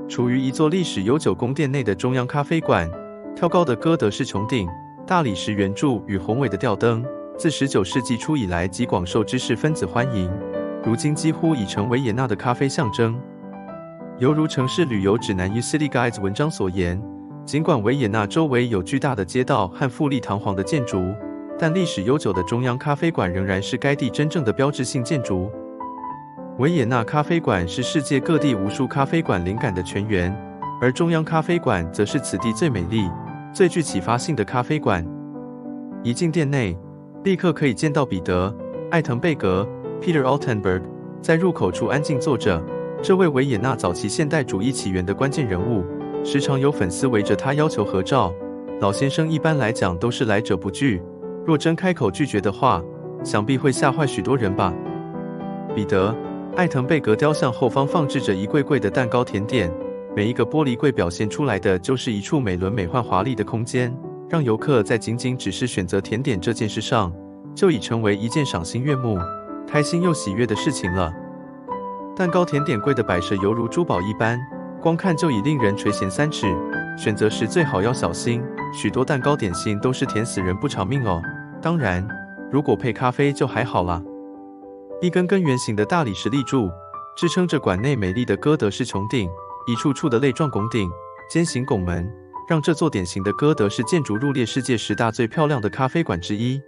处于一座历史悠久宫殿内的中央咖啡馆，挑高的哥德式穹顶、大理石圆柱与宏伟的吊灯，自19世纪初以来即广受知识分子欢迎，如今几乎已成维也纳的咖啡象征。犹如城市旅游指南 City Guides 文章所言，尽管维也纳周围有巨大的街道和富丽堂皇的建筑，但历史悠久的中央咖啡馆仍然是该地真正的标志性建筑。维也纳咖啡馆是世界各地无数咖啡馆灵感的泉源，而中央咖啡馆则是此地最美丽、最具启发性的咖啡馆。一进店内，立刻可以见到彼得·艾滕贝格 （Peter Altenberg） 在入口处安静坐着。这位维也纳早期现代主义起源的关键人物，时常有粉丝围着他要求合照。老先生一般来讲都是来者不拒，若真开口拒绝的话，想必会吓坏许多人吧。彼得·艾滕贝格雕像后方放置着一柜柜的蛋糕甜点，每一个玻璃柜表现出来的就是一处美轮美奂华丽的空间，让游客在仅仅只是选择甜点这件事上，就已成为一件赏心悦目、开心又喜悦的事情了。蛋糕甜点柜的摆设犹如珠宝一般，光看就已令人垂涎三尺。选择时最好要小心，许多蛋糕点心都是甜死人不偿命哦。当然，如果配咖啡就还好啦。一根根圆形的大理石立柱支撑着馆内美丽的哥德式穹顶，一处处的类状拱顶、尖形拱门，让这座典型的哥德式建筑入列世界10大最漂亮的咖啡馆之一。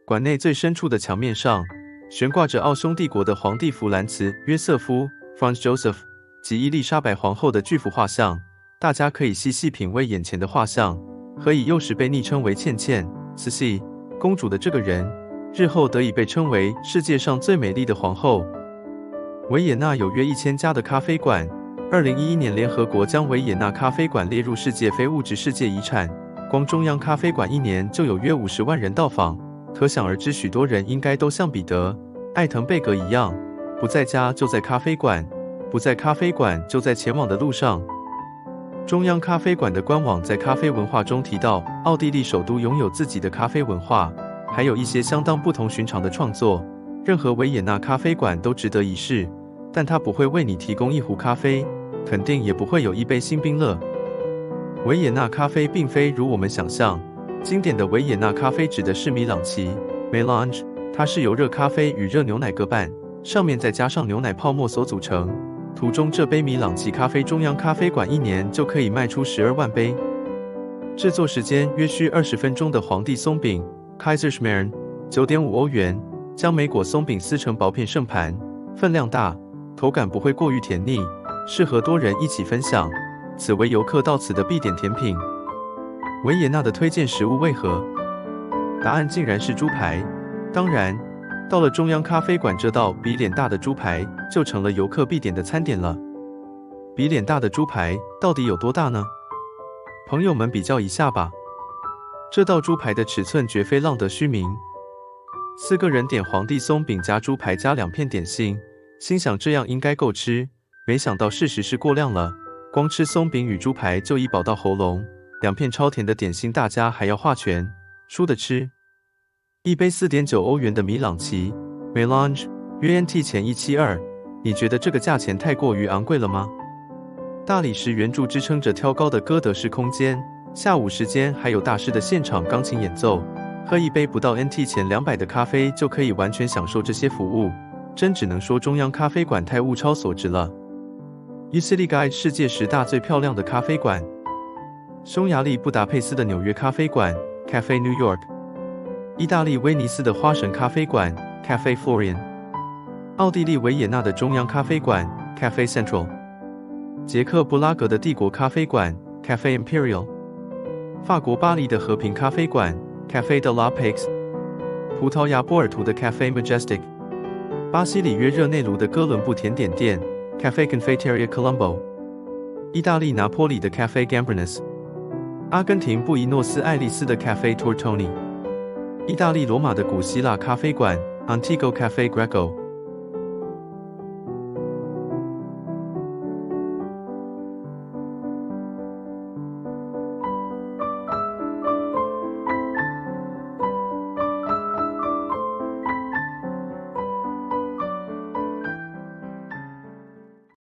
馆内最深处的墙面上悬挂着奥匈帝国的皇帝弗兰茨·约瑟夫 （Franz Joseph） 及伊丽莎白皇后的巨幅画像。大家可以细细品味眼前的画像，和以幼时被昵称为倩倩 （Sissi） 公主的这个人，日后得以被称为世界上最美丽的皇后。维也纳有约1000家的咖啡馆。2011年，联合国将维也纳咖啡馆列入世界非物质世界遗产。光中央咖啡馆一年就有约50万人到访。可想而知，许多人应该都像彼得·艾滕贝格一样，不在家就在咖啡馆，不在咖啡馆就在前往的路上。中央咖啡馆的官网在咖啡文化中提到，奥地利首都拥有自己的咖啡文化，还有一些相当不同寻常的创作。任何维也纳咖啡馆都值得一试，但它不会为你提供一壶咖啡，肯定也不会有一杯新冰乐。维也纳咖啡并非如我们想象，经典的维也纳咖啡指的是米朗奇 （Melange）， 它是由热咖啡与热牛奶各半，上面再加上牛奶泡沫所组成。图中这杯米朗奇咖啡，中央咖啡馆一年就可以卖出12万杯。制作时间约需20分钟的皇帝松饼 （Kaiserschmarrn） 9.5欧元，将莓果松饼撕成薄片盛盘，分量大，口感不会过于甜腻，适合多人一起分享。此为游客到此的必点甜品。维也纳的推荐食物为何？答案竟然是猪排。当然，到了中央咖啡馆，这道比脸大的猪排就成了游客必点的餐点了。比脸大的猪排到底有多大呢？朋友们比较一下吧。这道猪排的尺寸绝非浪得虚名。4个人点皇帝松饼加猪排加2片点心，心想这样应该够吃，没想到事实是过量了。光吃松饼与猪排就已饱到喉咙，2片超甜的点心大家还要划拳，输的吃。一杯4.9欧元的米朗奇 Melange 约 NT 前172，你觉得这个价钱太过于昂贵了吗？大理石圆柱支撑着挑高的哥德式空间，下午时间还有大师的现场钢琴演奏。喝一杯不到 NT 前200的咖啡就可以完全享受这些服务，真只能说中央咖啡馆太物超所值了。City Guide 世界10大最漂亮的咖啡馆。匈牙利布达佩斯的纽约咖啡馆 Cafe New York， 意大利威尼斯的花神咖啡馆 Cafe Florian， 奥地利维也纳的中央咖啡馆 Cafe Central， 捷克布拉格的帝国咖啡馆 Cafe Imperial， 法国巴黎的和平咖啡馆 Cafe de la Paix， 葡萄牙波尔图的 Cafe Majestic， 巴西里约热内卢的哥伦布甜点店 Cafe Confeiteria Colombo， 意大利拿坡里的 Cafe Gambrinus， 阿根廷布宜诺斯艾利斯的 Cafe Tortoni， 意大利罗马的古希腊咖啡馆 Antico Cafe Greco，